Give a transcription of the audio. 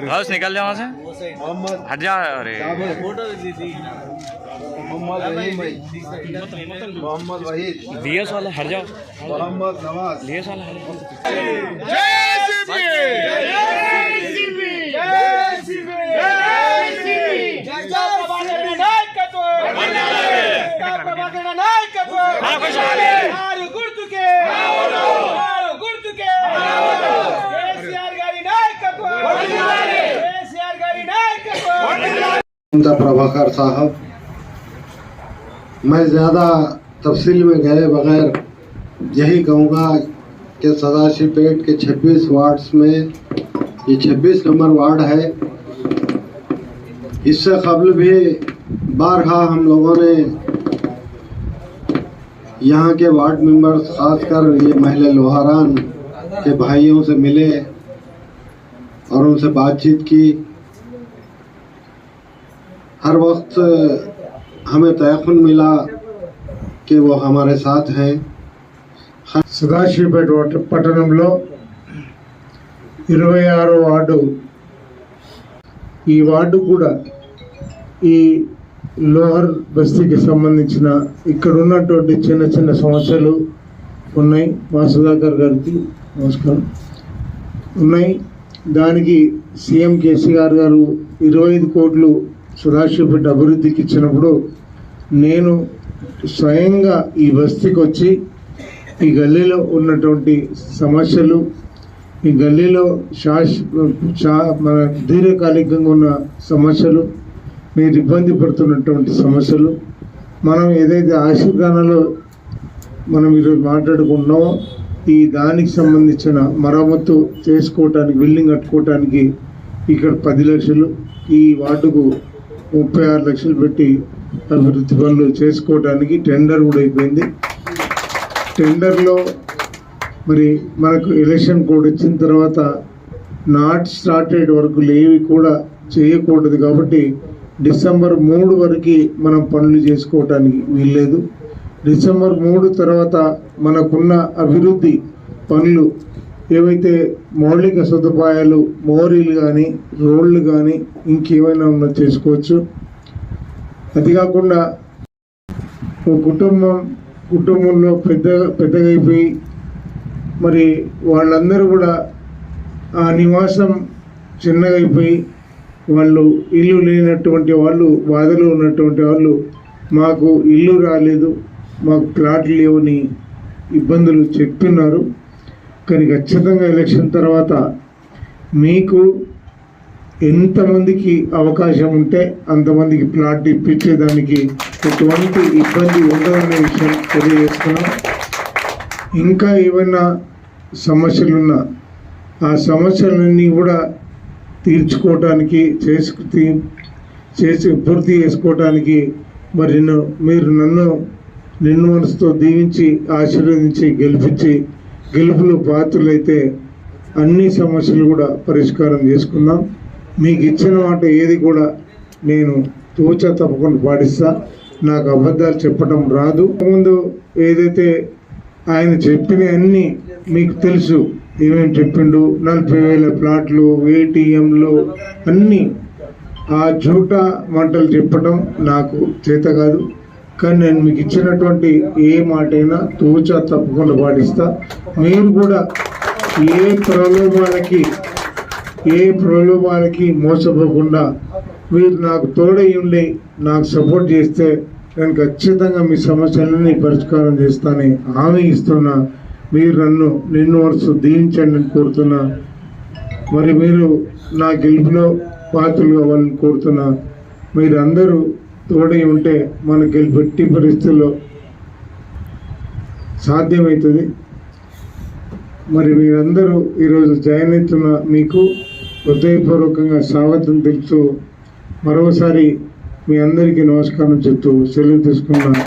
House निकल जाओ वहाँ से, हट जा। अरे मोहम्मद वहीद, डीएस वाले हट जाओ, मोहम्मद नवाज, डीएस वाले हट जाओ। प्रभाकर साहब, मैं ज़्यादा तफसील में गए बगैर यही कहूँगा कि सदाशिवपेट के 26 वार्ड्स में ये 26 नंबर वार्ड है। इससे कबल भी बारहा हम लोगों ने यहाँ के वार्ड मेंबर्स, खासकर ये महिला लोहारान के भाइयों से मिले और उनसे बातचीत की। हर वक्त हमें तयक़ुन मिला कि वो हमारे साथ हैं। సదాశివపేట పట్టణంలో 26వ వార్డు, ఈ వార్డు కూడా ఈ లోహర్ బస్తీకి సంబంధించిన ఇక్కడ ఉన్నటువంటి చిన్న చిన్న సమస్యలు ఉన్నాయి. మా సుధాకర్ గారికి నమస్కారం ఉన్నాయి. దానికి సీఎం కేసీఆర్ గారు 25 కోట్లు సదాశివపేట అభివృద్ధికి ఇచ్చినప్పుడు నేను స్వయంగా ఈ బస్తీకి వచ్చి ఈ గల్లీలో ఉన్నటువంటి సమస్యలు, ఈ గల్లీలో మన దీర్ఘకాలికంగా ఉన్న సమస్యలు, మీరు ఇబ్బంది పడుతున్నటువంటి సమస్యలు, మనం ఏదైతే ఆశీర్వాదాలలో మనం ఈరోజు మాట్లాడుకుంటున్నామో ఈ దానికి సంబంధించిన మరమ్మతు చేసుకోవటానికి, బిల్డింగ్ కట్టుకోవటానికి ఇక్కడ 10 లక్షలు, ఈ వార్డుకు 36 లక్షలు పెట్టి అభివృద్ధి పనులు చేసుకోవడానికి టెండర్ కూడా అయిపోయింది. టెండర్లో మరి మనకు ఎలక్షన్ కోడ్ వచ్చిన తర్వాత నాట్ స్టార్టెడ్ వర్కులు ఏవి కూడా చేయకూడదు కాబట్టి డిసెంబర్ 3 వరకు మనం పనులు చేసుకోవటానికి వీల్లేదు. డిసెంబర్ 3 తర్వాత మనకున్న అభివృద్ధి పనులు ఏవైతే మౌలిక సదుపాయాలు, మోరీలు కానీ, రోడ్లు కానీ, ఇంకేమైనా ఉన్నా చేసుకోవచ్చు. అది కాకుండా ఒక కుటుంబంలో పెద్దగా అయిపోయి మరి వాళ్ళందరూ కూడా ఆ నివాసం చిన్నగా అయిపోయి వాళ్ళు ఇల్లు లేనటువంటి వాళ్ళు, బాధలో ఉన్నటువంటి వాళ్ళు, మాకు ఇల్లు రాలేదు, మాకు ప్లాట్లు లేవని ఇబ్బందులు చెప్తున్నారు. కానీ ఖచ్చితంగా ఎలక్షన్ తర్వాత మీకు ఎంతమందికి అవకాశం ఉంటే అంతమందికి ప్లాట్ ఇప్పించేదానికి ఎటువంటి ఇబ్బంది ఉండదనే విషయం తెలియజేస్తున్నాం. ఇంకా ఏమైనా సమస్యలున్నా ఆ సమస్యలన్నీ కూడా తీర్చుకోవటానికి, పూర్తి చేసుకోవటానికి మరి మీరు నిన్ను మనసుతో దీవించి ఆశీర్వదించి గెలిపించి గెలుపులో పాత్రలైతే అన్ని సమస్యలు కూడా పరిష్కారం చేసుకుందాం. మీకు ఇచ్చిన మాట ఏది కూడా నేను తూచా తప్పకుండా పాటిస్తా. నాకు అబద్ధాలు చెప్పడం రాదు. ముందు ఏదైతే ఆయన చెప్పిన అన్నీ మీకు తెలుసు, ఏమేమి చెప్పిండు, 40,000 ప్లాట్లు, ఏటీఎంలు అన్నీ ఆ జూట మంటలు చెప్పడం నాకు చేత కాదు. కానీ నేను మీకు ఇచ్చినటువంటి ఏ మాట అయినా తూచా తప్పకుండా పాటిస్తా. మీరు కూడా ఏ ప్రలోభాలకి మోసపోకుండా మీరు నాకు తోడై ఉండి నాకు సపోర్ట్ చేస్తే నేను ఖచ్చితంగా మీ సమస్యలన్నీ పరిష్కారం చేస్తానని హామీ ఇస్తున్నా. మీరు నిన్ను వరుస దీవించండి అని కోరుతున్నా. మరి మీరు నా గెలుపులో పాత్రలు కావాలని కోరుతున్నా. మీరు అందరూ తోడై ఉంటే మన గెలుపెట్టి పరిస్థితుల్లో సాధ్యమవుతుంది. మరి మీరందరూ ఈరోజు జాయిన్ అవుతున్న మీకు హృదయపూర్వకంగా స్వాగతం తెలుస్తూ మరోసారి మీ అందరికీ నమస్కారం చెప్తూ సెలవు తీసుకున్నాను.